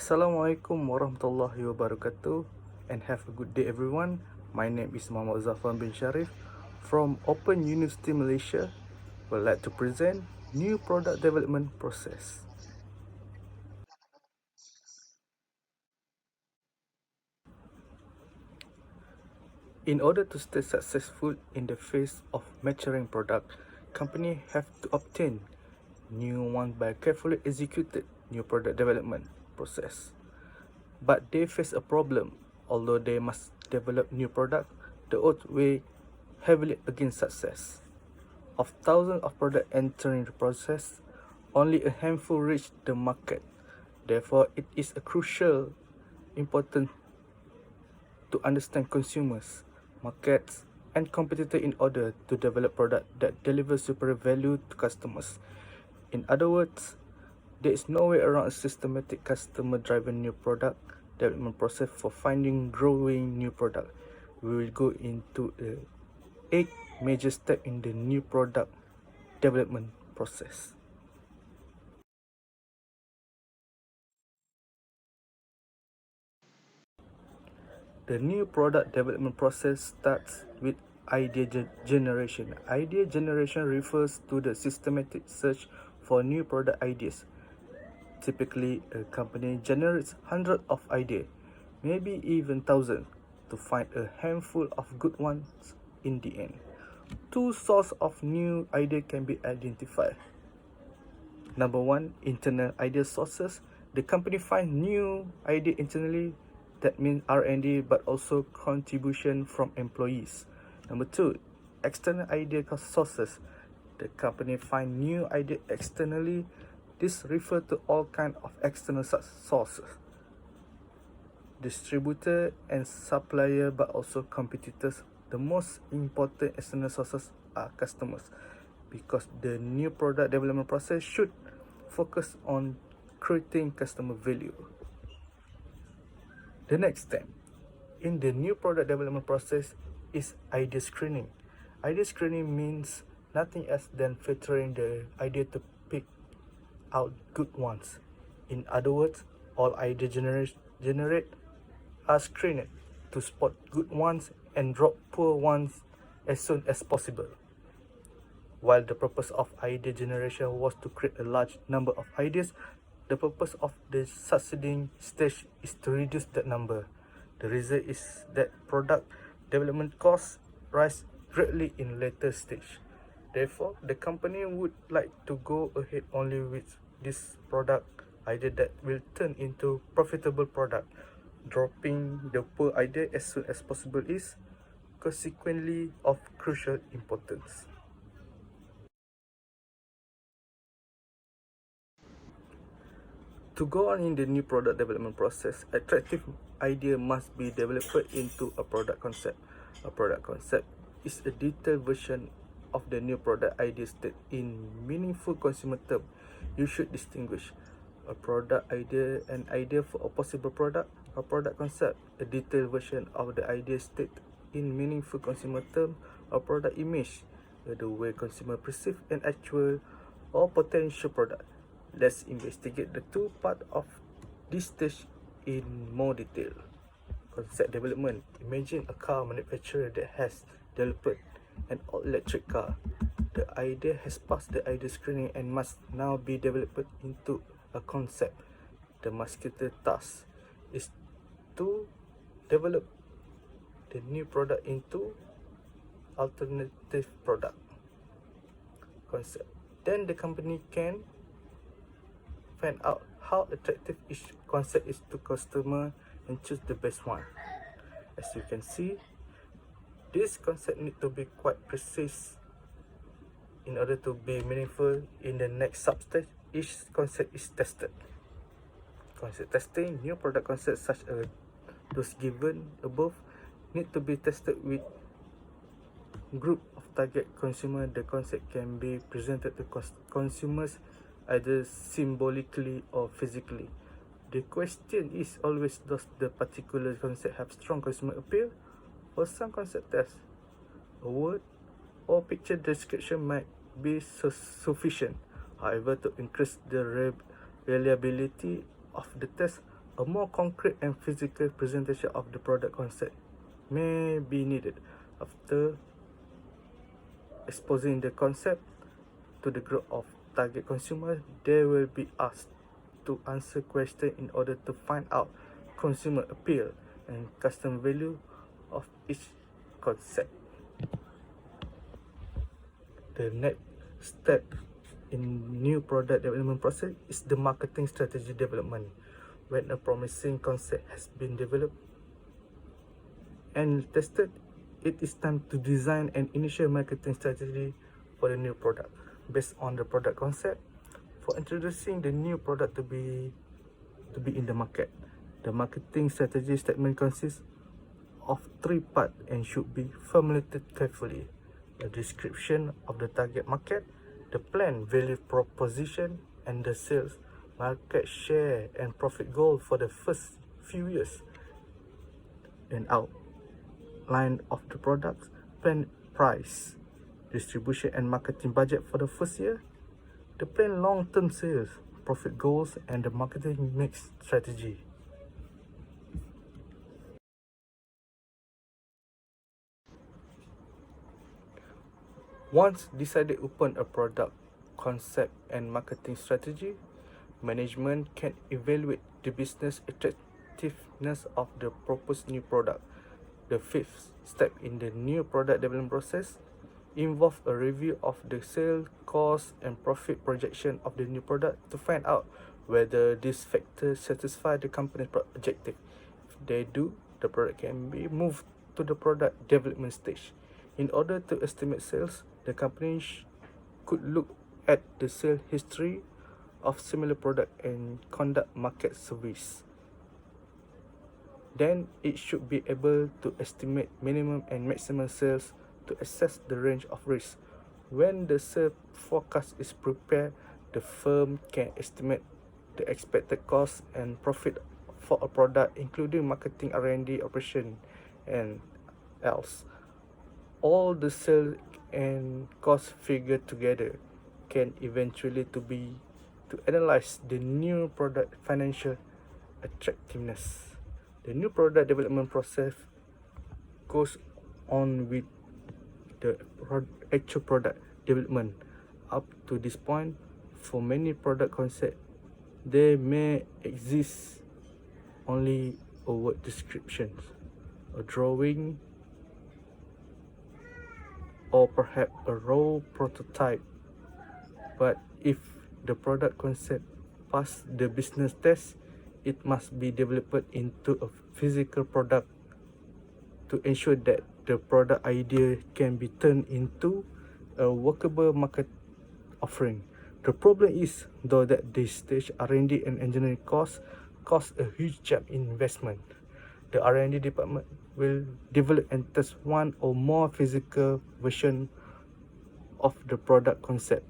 Assalamualaikum warahmatullahi wabarakatuh, and have a good day everyone. My name is Muhammad Zafran bin Sharif from Open University Malaysia. Would like to present new product development process. In order to stay successful in the face of maturing product, company have to obtain new one by carefully executed new product development process. But they face a problem. Although they must develop new product, the odds weigh heavily against success. Of thousands of products entering the process, only a handful reach the market. Therefore, it is a crucial important to understand consumers, markets, and competitors in order to develop product that deliver superior value to customers. In other words, there is no way around a systematic customer-driven new product development process for finding growing new product. We will go into 8 major steps in the new product development process. The new product development process starts with idea generation. Idea generation refers to the systematic search for new product ideas. Typically, a company generates hundreds of ideas, maybe even thousands, to find a handful of good ones in the end. Two sources of new idea can be identified. Number one, internal idea sources. The company finds new idea internally, that means R&D, but also contribution from employees. Number two, external idea sources. The company finds new idea externally. This refers to all kinds of external sources, distributor and supplier, but also competitors. The most important external sources are customers, because the new product development process should focus on creating customer value. The next step in the new product development process is idea screening. Idea screening means nothing else than filtering the idea to pick out good ones. In other words, all ideas generate are screened to spot good ones and drop poor ones as soon as possible. While the purpose of idea generation was to create a large number of ideas, the purpose of the succeeding stage is to reduce that number. The result is that product development costs rise greatly in later stage. Therefore, the company would like to go ahead only with this product idea that will turn into profitable product. Dropping the poor idea as soon as possible is consequently of crucial importance. To go on in the new product development process, attractive idea must be developed into a product concept. A product concept is a detailed version of the new product idea stated in meaningful consumer term. You should distinguish a product idea, an idea for a possible product, a product concept, a detailed version of the idea stated in meaningful consumer term, a product image, the way consumer perceive an actual or potential product. Let's investigate the two parts of this stage in more detail. Concept development. Imagine a car manufacturer that has developed an all-electric car. The idea has passed the idea screening and must now be developed into a concept. The muscular task is to develop the new product into alternative product concept. Then the company can find out how attractive each concept is to customer and choose the best one. As you can see, this concept need to be quite precise in order to be meaningful. In the next substage, each concept is tested. Concept testing. New product concepts such as those given above need to be tested with group of target consumer. The concept can be presented to consumers either symbolically or physically. The question is always, does the particular concept have strong consumer appeal? For some concept tests, a word or picture description might be sufficient. However, to increase the reliability of the test, A more concrete and physical presentation of the product concept may be needed. After exposing the concept to the group of target consumers, they will be asked to answer questions in order to find out consumer appeal and customer value of each concept. The next step in new product development process is the marketing strategy development. When a promising concept has been developed and tested, it is time to design an initial marketing strategy for the new product based on the product concept. For introducing the new product to be in the market, the marketing strategy statement consists of 3 parts and should be formulated carefully: a description of the target market, the planned value proposition, and the sales, market share, and profit goal for the first few years. An outline of the product's planned price, distribution, and marketing budget for the first year, the planned long-term sales, profit goals, and the marketing mix strategy. Once decided upon a product concept and marketing strategy, management can evaluate the business attractiveness of the proposed new product. The fifth step in the new product development process involves a review of the sales, cost, and profit projection of the new product to find out whether these factors satisfy the company's objective. If they do, the product can be moved to the product development stage. In order to estimate sales, the company could look at the sales history of similar product and conduct market surveys. Then it should be able to estimate minimum and maximum sales to assess the range of risk. When the sales forecast is prepared, the firm can estimate the expected cost and profit for a product, including marketing, R&D, operation, and else. All the sales and cost figure together can eventually to analyze the new product financial attractiveness. The new product development process goes on with the actual product development. Up to this point, for many product concepts, there may exist only a word descriptions, a drawing, or perhaps a raw prototype. But if the product concept passes the business test, it must be developed into a physical product to ensure that the product idea can be turned into a workable market offering. The problem is, though, that this stage R&D and engineering cost a huge jump in investment. The R&D department will develop and test one or more physical version of the product concept.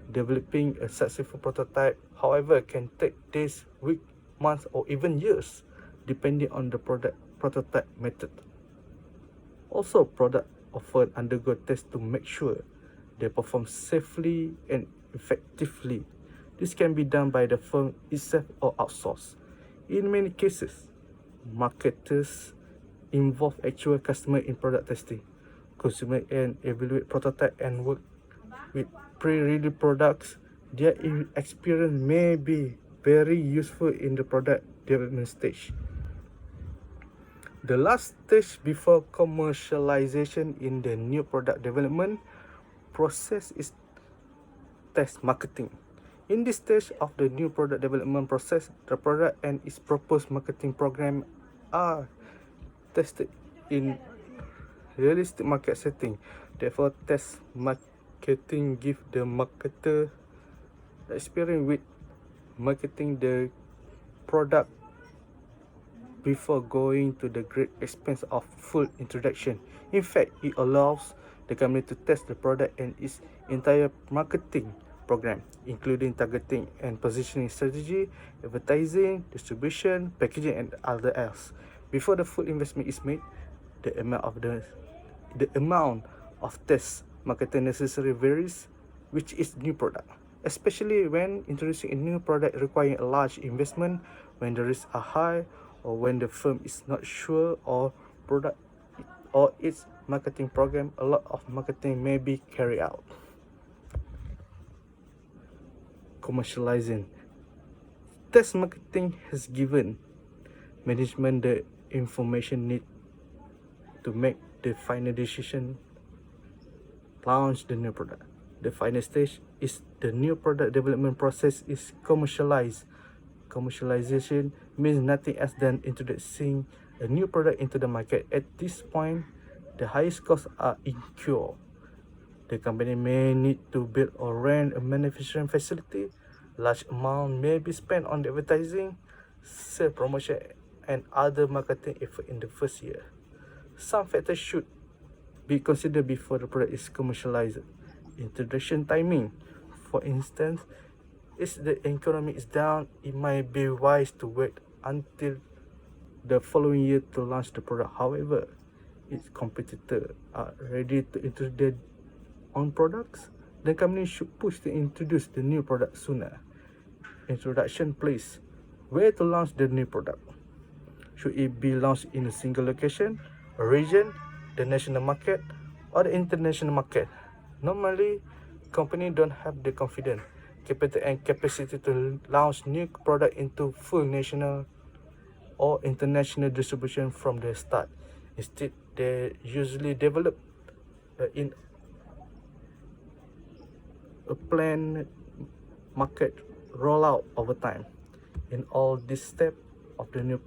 Developing a successful prototype, however, can take days, weeks, months, or even years, depending on the prototype method. Also, products often undergo tests to make sure they perform safely and effectively. This can be done by the firm itself or outsourced. In many cases, marketers involve actual customer in product testing. Consumer can evaluate prototype and work with pre-ready products. Their experience may be very useful in the product development stage. The last stage before commercialization in the new product development process is test marketing. In this stage of the new product development process, the product and its proposed marketing program are tested in realistic market setting. Therefore, test marketing give the marketer experience with marketing the product before going to the great expense of full introduction. In fact, it allows the company to test the product and its entire marketing program, including targeting and positioning strategy, advertising, distribution, packaging, and other else. Before the full investment is made, the amount of test marketing necessary varies, which is new product. Especially when introducing a new product requiring a large investment, when the risks are high, or when the firm is not sure or product or its marketing program, a lot of marketing may be carried out. Commercializing. Test marketing has given management the information need to make the final decision, launch the new product. The final stage is the new product development process is commercialized. Commercialization means nothing else than introducing a new product into the market. At this point, the highest costs are incurred. The company may need to build or rent a manufacturing facility. Large amount may be spent on advertising, sales promotion, and other marketing effort in the first year. Some factors should be considered before the product is commercialized. Introduction timing. For instance, if the economy is down, it might be wise to wait until the following year to launch the product. However, its competitors are ready to introduce their own products, the company should push to introduce the new product sooner. Introduction place. Where to launch the new product? Should it be launched in a single location, a region, the national market, or the international market? Normally, companies don't have the confidence, capital, and capacity to launch new product into full national or international distribution from the start. Instead, they usually develop in a planned market rollout over time. In all this step of the new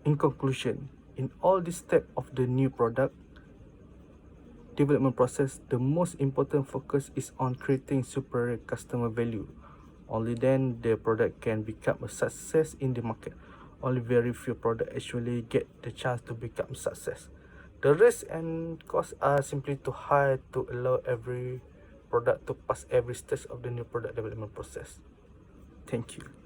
In conclusion, in all this step of the new product development process, the most important focus is on creating superior customer value. Only then the product can become a success in the market. Only very few products actually get the chance to become a success. The risk and costs are simply too high to allow every product to pass every stage of the new product development process. Thank you.